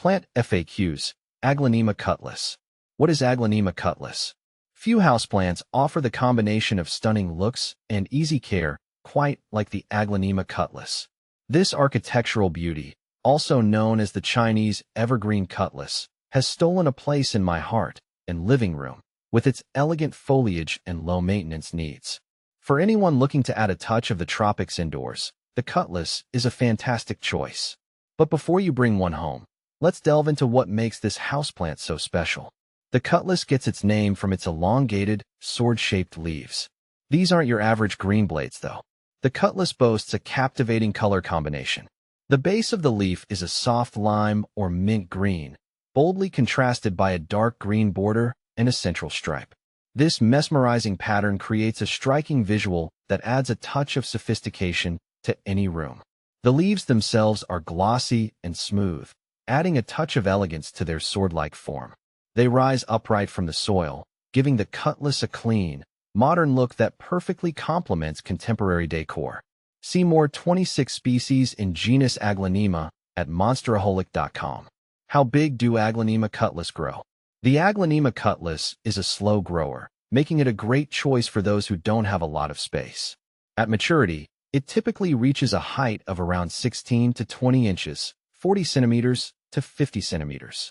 Plant FAQs. Aglaonema Cutlass. What is Aglaonema Cutlass? Few houseplants offer the combination of stunning looks and easy care, quite like the Aglaonema Cutlass. This architectural beauty, also known as the Chinese evergreen cutlass, has stolen a place in my heart and living room with its elegant foliage and low-maintenance needs. For anyone looking to add a touch of the tropics indoors, the Cutlass is a fantastic choice. But before you bring one home, let's delve into what makes this houseplant so special. The Cutlass gets its name from its elongated, sword-shaped leaves. These aren't your average green blades, though. The Cutlass boasts a captivating color combination. The base of the leaf is a soft lime or mint green, boldly contrasted by a dark green border and a central stripe. This mesmerizing pattern creates a striking visual that adds a touch of sophistication to any room. The leaves themselves are glossy and smooth, adding a touch of elegance to their sword-like form. They rise upright from the soil, giving the Cutlass a clean, modern look that perfectly complements contemporary decor. See more 26 species in genus Aglaonema at monsteraholic.com. How big do Aglaonema Cutlass grow? The Aglaonema Cutlass is a slow grower, making it a great choice for those who don't have a lot of space. At maturity, it typically reaches a height of around 16 to 20 inches, 40 centimeters to 50 centimeters.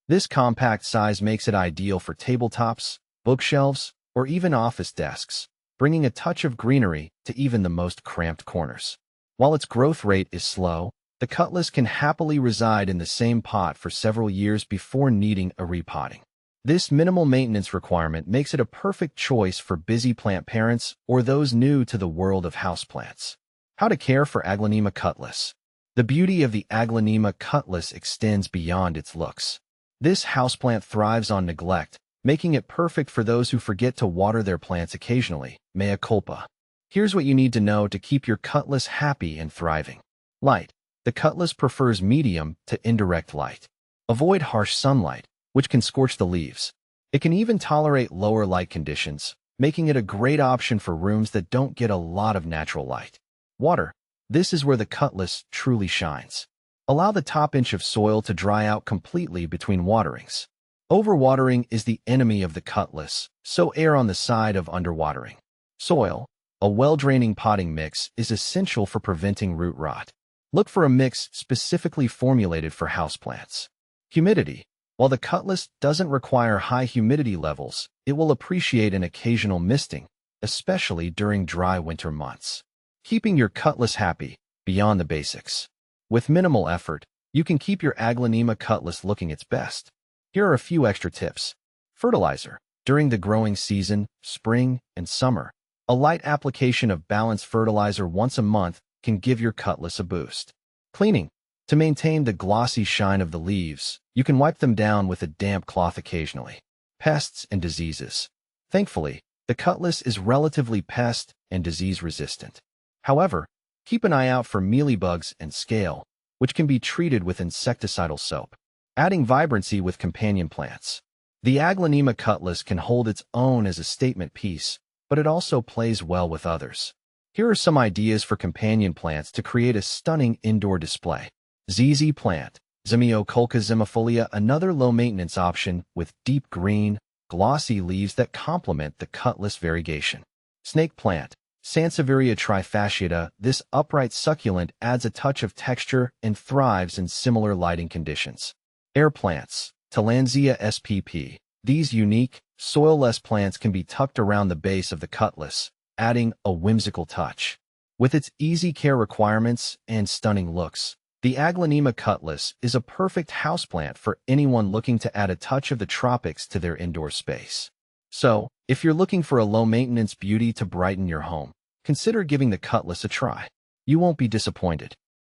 This compact size makes it ideal for tabletops, bookshelves, or even office desks, bringing a touch of greenery to even the most cramped corners. While its growth rate is slow, the Cutlass can happily reside in the same pot for several years before needing a repotting. This minimal maintenance requirement makes it a perfect choice for busy plant parents or those new to the world of houseplants. How to care for Aglaonema Cutlass. The beauty of the Aglaonema Cutlass extends beyond its looks. This houseplant thrives on neglect, making it perfect for those who forget to water their plants occasionally. Mea culpa. Here's what you need to know to keep your Cutlass happy and thriving. Light. The Cutlass prefers medium to indirect light. Avoid harsh sunlight, which can scorch the leaves. It can even tolerate lower light conditions, making it a great option for rooms that don't get a lot of natural light. Water. This is where the Cutlass truly shines. Allow the top inch of soil to dry out completely between waterings. Overwatering is the enemy of the Cutlass, so err on the side of underwatering. Soil. A well-draining potting mix is essential for preventing root rot. Look for a mix specifically formulated for houseplants. Humidity. While the Cutlass doesn't require high humidity levels, it will appreciate an occasional misting, especially during dry winter months. Keeping your Cutlass happy, beyond the basics. With minimal effort, you can keep your Aglaonema Cutlass looking its best. Here are a few extra tips. Fertilizer. During the growing season, spring and summer, a light application of balanced fertilizer once a month can give your Cutlass a boost. Cleaning. To maintain the glossy shine of the leaves, you can wipe them down with a damp cloth occasionally. Pests and diseases. Thankfully, the Cutlass is relatively pest and disease resistant. However, keep an eye out for mealybugs and scale, which can be treated with insecticidal soap. Adding vibrancy with companion plants. The Aglaonema Cutlass can hold its own as a statement piece, but it also plays well with others. Here are some ideas for companion plants to create a stunning indoor display. ZZ plant. Zamioculca zimifolia, another low-maintenance option with deep green, glossy leaves that complement the Cutlass variegation. Snake plant. Sansevieria trifasciata, this upright succulent adds a touch of texture and thrives in similar lighting conditions. Air plants. Tillandsia spp. These unique, soil-less plants can be tucked around the base of the Cutlass, adding a whimsical touch. With its easy care requirements and stunning looks, the Aglaonema Cutlass is a perfect houseplant for anyone looking to add a touch of the tropics to their indoor space. So, if you're looking for a low-maintenance beauty to brighten your home, consider giving the Cutlass a try. You won't be disappointed.